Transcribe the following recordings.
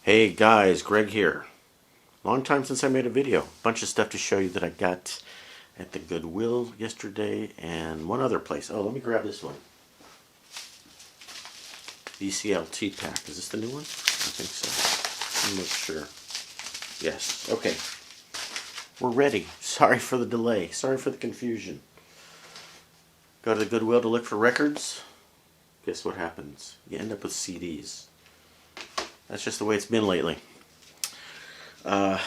Hey guys, Greg here. Long time since I made a video. Bunch of stuff to show you that I got at the Goodwill yesterday and one other place. Oh, let me grab this one. VCLT pack. Is this the new one? I think so. Let me make sure. Yes. Okay. We're ready. Sorry for the delay. Sorry for the confusion. Go to the Goodwill to look for records. Guess what happens? You end up with CDs. That's just the way it's been lately. I've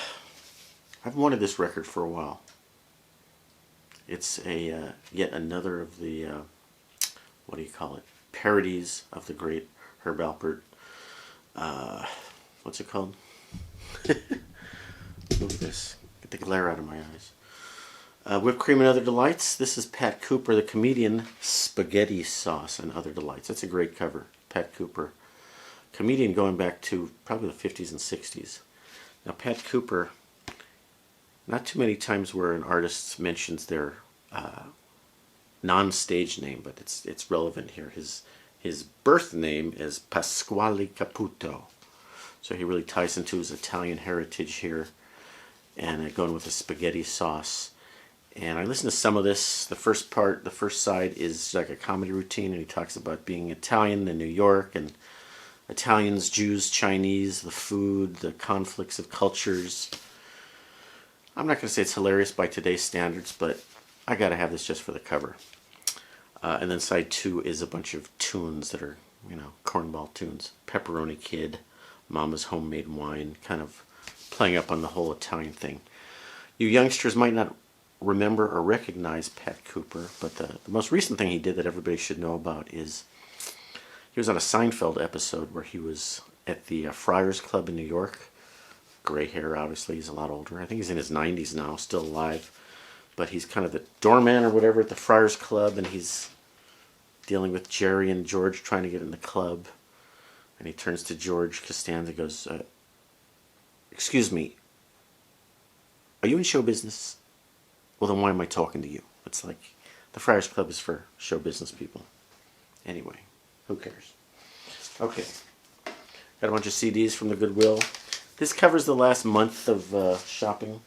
wanted this record for a while. It's a yet another of the what do you call it? Parodies of the great Herb Alpert. What's it called? Look at this. Get the glare out of my eyes. Whipped Cream and Other Delights. This is Pat Cooper, the comedian. Spaghetti Sauce and Other Delights. That's a great cover. Pat Cooper. Comedian going back to probably the 50s and 60s. Now Pat Cooper, not too many times where an artist mentions their non-stage name, but it's relevant here. His birth name is Pasquale Caputo, so he really ties into his Italian heritage here, and going with a spaghetti sauce. And I listened to some of this. The first side is like a comedy routine, and he talks about being Italian in New York and Italians, Jews, Chinese, the food, the conflicts of cultures. I'm not going to say it's hilarious by today's standards, but I got to have this just for the cover. And then side 2 is a bunch of tunes that are, cornball tunes. Pepperoni Kid, Mama's Homemade Wine, kind of playing up on the whole Italian thing. You youngsters might not remember or recognize Pat Cooper, but the most recent thing he did that everybody should know about is he was on a Seinfeld episode where he was at the Friars Club in New York. Gray hair, obviously. He's a lot older. I think he's in his 90s now, still alive. But he's kind of the doorman or whatever at the Friars Club, and he's dealing with Jerry and George trying to get in the club. And he turns to George Costanza and goes, excuse me, are you in show business? Well, then why am I talking to you? It's like the Friars Club is for show business people. Anyway. Who cares? Okay. Got a bunch of CDs from the Goodwill. This covers the last month of shopping.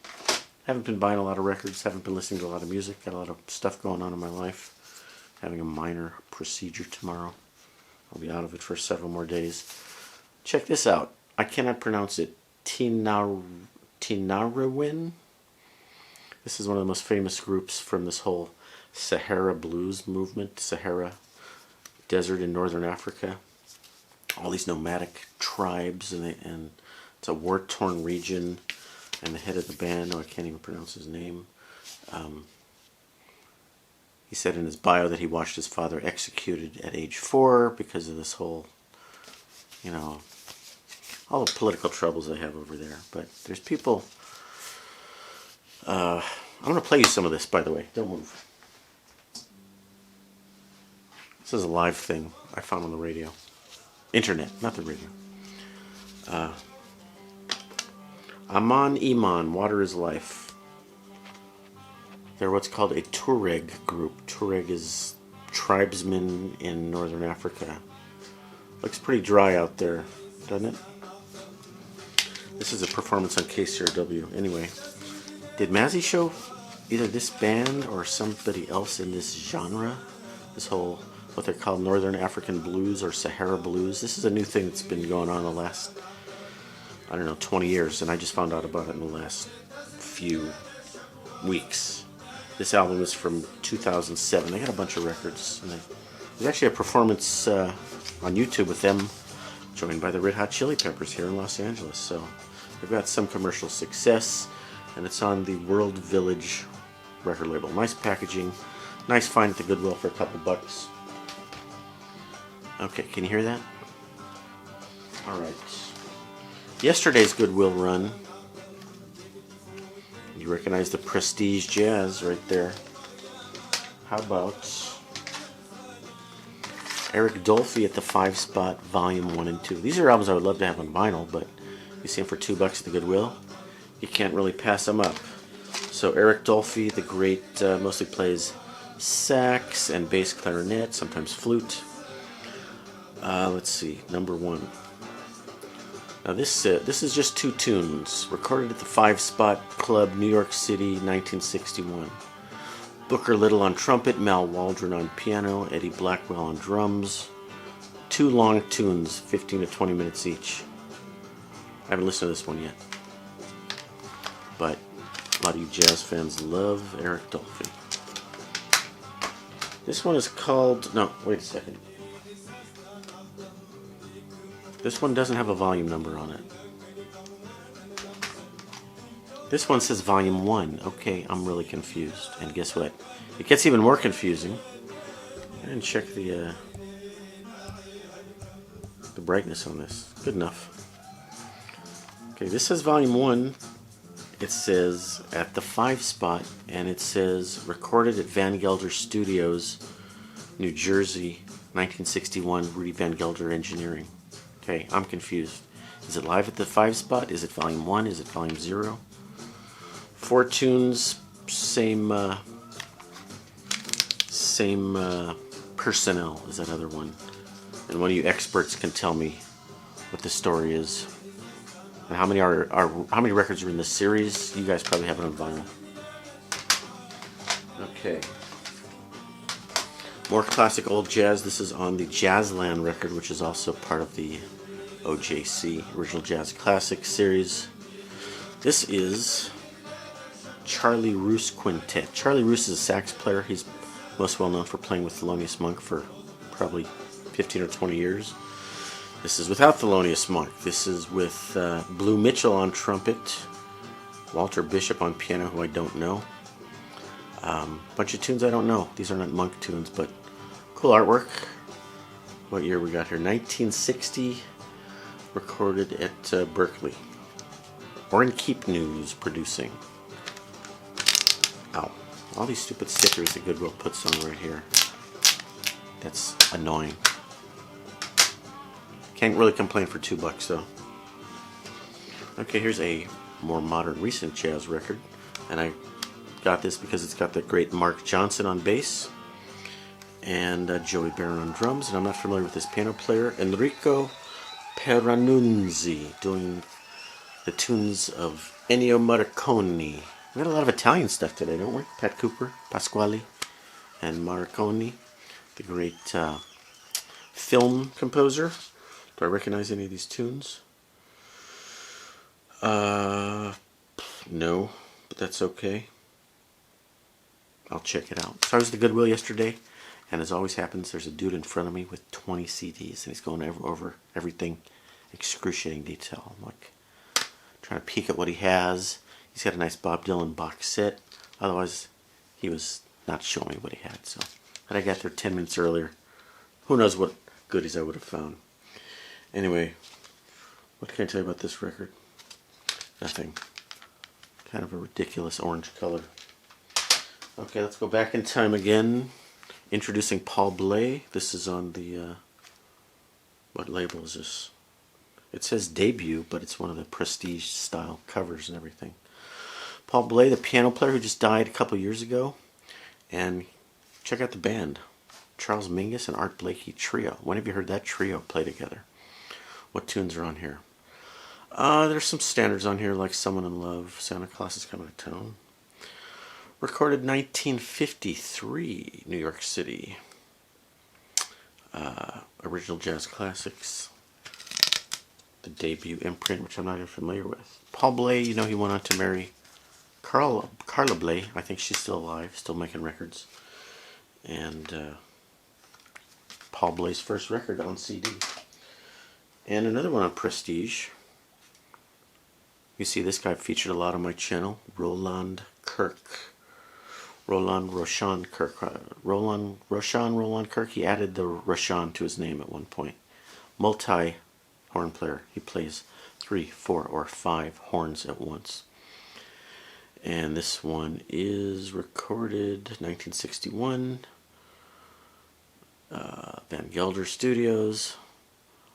Haven't been buying a lot of records. Haven't been listening to a lot of music. Got a lot of stuff going on in my life. Having a minor procedure tomorrow. I'll be out of it for several more days. Check this out. I cannot pronounce it. Tinariwen. This is one of the most famous groups from this whole Sahara blues movement. Sahara desert in northern Africa, all these nomadic tribes, and it's a war-torn region. And the head of the band, I can't even pronounce his name. He said in his bio that he watched his father executed at age 4 because of this whole, all the political troubles they have over there. But there's people. I'm going to play you some of this, by the way. Don't move. This is a live thing I found on the radio. Internet, not the radio. Aman Iman, Water is Life. They're what's called a Tuareg group. Tuareg is tribesmen in northern Africa. Looks pretty dry out there, doesn't it? This is a performance on KCRW. Anyway, did Mazzy show either this band or somebody else in this genre? This whole what they're called Northern African blues or Sahara blues. This is a new thing that's been going on the last, 20 years, and I just found out about it in the last few weeks. This album is from 2007. They got a bunch of records. And there's actually a performance on YouTube with them, joined by the Red Hot Chili Peppers here in Los Angeles. So they've got some commercial success, and it's on the World Village record label. Nice packaging, nice find at the Goodwill for a couple bucks. Okay, can you hear that? Alright. Yesterday's Goodwill run. You recognize the Prestige Jazz right there. How about Eric Dolphy at the 5-spot Volume 1 and 2. These are albums I would love to have on vinyl, but you see them for $2 at the Goodwill. You can't really pass them up. So Eric Dolphy, the great, mostly plays sax and bass clarinet, sometimes flute. Let's see, number 1. Now this is just 2 tunes, recorded at the 5 Spot Club, New York City, 1961. Booker Little on trumpet, Mal Waldron on piano, Eddie Blackwell on drums. 2 long tunes, 15 to 20 minutes each. I haven't listened to this one yet, but a lot of you jazz fans love Eric Dolphy. This one is called, no, wait a second. This one doesn't have a volume number on it. This one says volume 1. Okay, I'm really confused. And guess what? It gets even more confusing. I didn't check the brightness on this. Good enough. Okay, this says volume 1. It says at the 5 Spot, and it says recorded at Van Gelder Studios, New Jersey, 1961, Rudy Van Gelder Engineering. Okay, I'm confused. Is it live at the 5 Spot? Is it volume 1? Is it volume 0? 4 tunes, same personnel as that other one. And one of you experts can tell me what the story is. And how many records are in this series? You guys probably have it on vinyl. Okay. More classic old jazz. This is on the Jazzland record, which is also part of the OJC, Original Jazz Classics series. This is Charlie Roos Quintet. Charlie Roos is a sax player. He's most well known for playing with Thelonious Monk for probably 15 or 20 years. This is without Thelonious Monk. This is with Blue Mitchell on trumpet, Walter Bishop on piano, who I don't know. Bunch of tunes I don't know. These are not Monk tunes, but cool artwork. What year we got here? 1960. Recorded at Berkeley. Orrin Keep News producing. Ow. All these stupid stickers that Goodwill puts on right here. That's annoying. Can't really complain for $2 though. Okay, here's a more modern, recent jazz record. And I got this because it's got the great Mark Johnson on bass and Joey Barron on drums. And I'm not familiar with this piano player. Enrico Peranunzi doing the tunes of Ennio Morricone. We got a lot of Italian stuff today, don't we? Pat Cooper, Pasquale, and Morricone, the great film composer. Do I recognize any of these tunes? No, but that's okay. I'll check it out. So I was at the Goodwill yesterday, and as always happens, there's a dude in front of me with 20 CDs, and he's going over everything, excruciating detail. I'm like trying to peek at what he has. He's got a nice Bob Dylan box set. Otherwise, he was not showing me what he had. So, had I got there 10 minutes earlier, who knows what goodies I would have found. Anyway, what can I tell you about this record? Nothing. Kind of a ridiculous orange color. Okay, let's go back in time again. Introducing Paul Bley. This is on the, what label is this? It says debut, but it's one of the prestige style covers and everything. Paul Bley, the piano player who just died a couple years ago. And check out the band. Charles Mingus and Art Blakey Trio. When have you heard that trio play together? What tunes are on here? There's some standards on here like Someone in Love, Santa Claus is Coming to Town. Recorded 1953, New York City. Original Jazz Classics. The debut imprint, which I'm not even familiar with. Paul Bley, you know, he went on to marry Carla Bley. I think she's still alive, still making records. And Paul Bley's first record on CD. And another one on Prestige. You see this guy featured a lot on my channel. Roland Kirk. Roland Roshan Kirk. Roland Kirk. He added the Roshan to his name at one point. Multi-horn player. He plays 3, 4, or 5 horns at once. And this one is recorded 1961. Van Gelder Studios.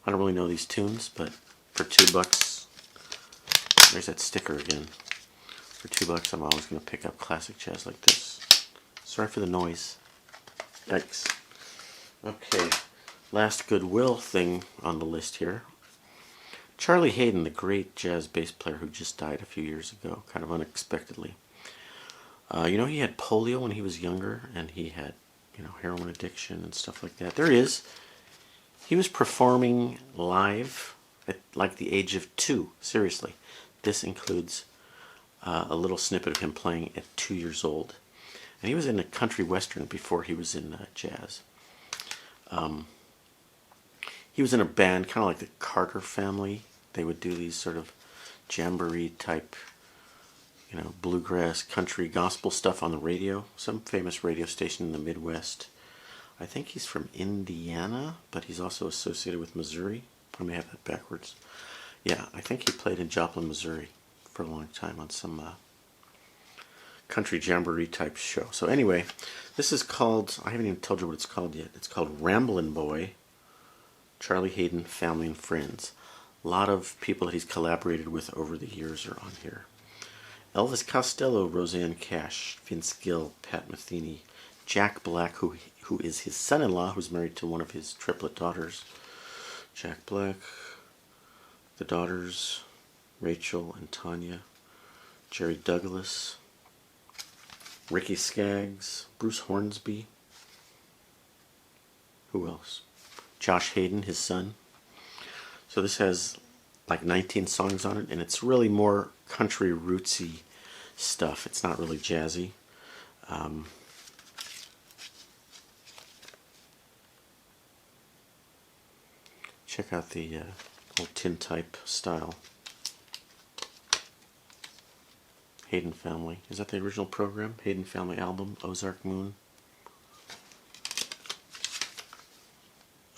I don't really know these tunes, but for $2, there's that sticker again. For $2, I'm always going to pick up classic jazz like this. Sorry for the noise. Yikes. Okay, last Goodwill thing on the list here. Charlie Haden, the great jazz bass player who just died a few years ago, kind of unexpectedly. You know, he had polio when he was younger, and he had, you know, heroin addiction and stuff like that. There he is. He was performing live at like the age of 2. Seriously. This includes a little snippet of him playing at 2 years old. And he was in a country western before he was in jazz. He was in a band, kind of like the Carter Family. They would do these sort of jamboree type, you know, bluegrass, country, gospel stuff on the radio. Some famous radio station in the Midwest. I think he's from Indiana, but he's also associated with Missouri. I may have that backwards. Yeah, I think he played in Joplin, Missouri for a long time on some country jamboree type show. So anyway, this is called, I haven't even told you what it's called yet. It's called Ramblin' Boy, Charlie Haden, Family and Friends. A lot of people that he's collaborated with over the years are on here. Elvis Costello, Roseanne Cash, Vince Gill, Pat Metheny, Jack Black, who is his son-in-law, who's married to one of his triplet daughters. Jack Black, the daughters, Rachel and Tanya, Jerry Douglas, Ricky Skaggs, Bruce Hornsby. Who else? Josh Haden, his son. So this has like 19 songs on it, and it's really more country rootsy stuff. It's not really jazzy. Check out the old tintype style. Haden Family. Is that the original program? Haden Family album, Ozark Moon.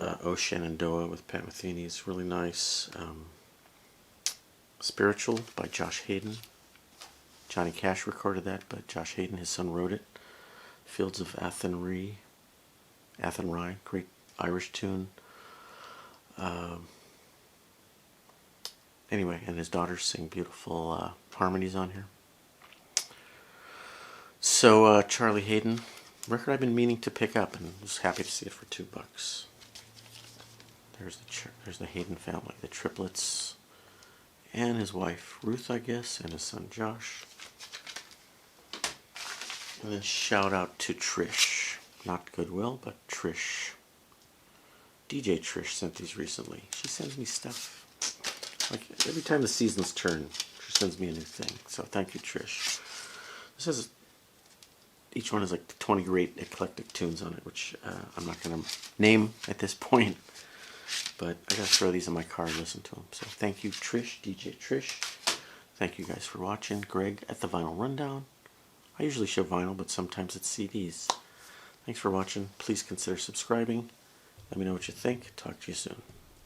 Oh Shenandoah with Pat Metheny is really nice. Spiritual by Josh Haden. Johnny Cash recorded that, but Josh Haden, his son, wrote it. Fields of Athenry, great Irish tune. Anyway, and his daughters sing beautiful harmonies on here. So Charlie Haden, record I've been meaning to pick up, and was happy to see it for $2. There's the Haden family, the triplets, and his wife Ruth, I guess, and his son Josh. And then shout out to Trish, not Goodwill, but Trish. DJ Trish sent these recently. She sends me stuff. Like every time the seasons turn, she sends me a new thing. So thank you, Trish. This has, each one has like 20 great eclectic tunes on it, which I'm not going to name at this point. But I got to throw these in my car and listen to them. So thank you, Trish, DJ Trish. Thank you guys for watching. Greg at the Vinyl Rundown. I usually show vinyl, but sometimes it's CDs. Thanks for watching. Please consider subscribing. Let me know what you think. Talk to you soon.